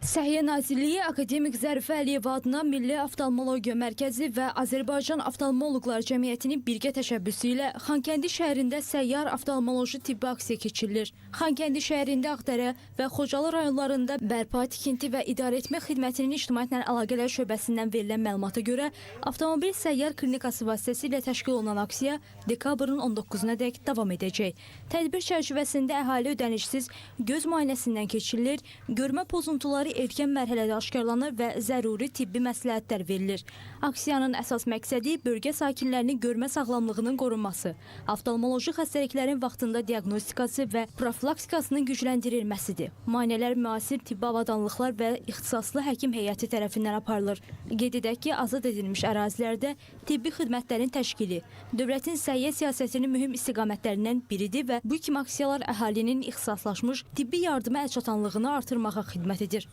Səhiyyə Nazirliyi Akademik Zərifə Əliyev adına Milli Oftalmologiya Mərkəzi və Azərbaycan Oftalmoloqlar Cəmiyyətinin birgə təşəbbüsü ilə Xankəndi şəhərində səyyar oftalmoloji tibbi aksiya keçirilir. Xankəndi şəhərində Ağdərə və Xocalı rayonlarında bərpa, tikinti və idarəetmə xidmətinin ictimaiyyətlə əlaqələr şöbəsindən verilən məlumata görə avtomobil səyyar klinikası vasitəsilə təşkil olunan aksiya dekabrın 19-na dək davam edəcək. Tədbir çərçivəsində əhali ödənişsiz göz müayinəsindən keçirilir, görmə pozuntuları erkən mərhələdə aşkarlanır və zəruri tibbi məsləhətlər verilir. Aksiyanın əsas məqsədi bölgə sakinlərinin görmə sağlamlığının qorunması, oftalmoloji xəstəliklərin vaxtında diaqnostikası və profilaktikasının gücləndirilməsidir. Müayinələr müasir tibbi avadanlıqlar və ixtisaslı həkim heyəti tərəfindən aparılır. Qeyd edək ki, azad edilmiş ərazilərdə tibbi xidmətlərin təşkili dövlətin səhiyyə siyasətinin mühüm istiqamətlərindən biridir və bu kimi aksiyalar əhalinin ixtisaslaşmış tibbi yardıma əlçatanlığını artırmağa xidmət edir.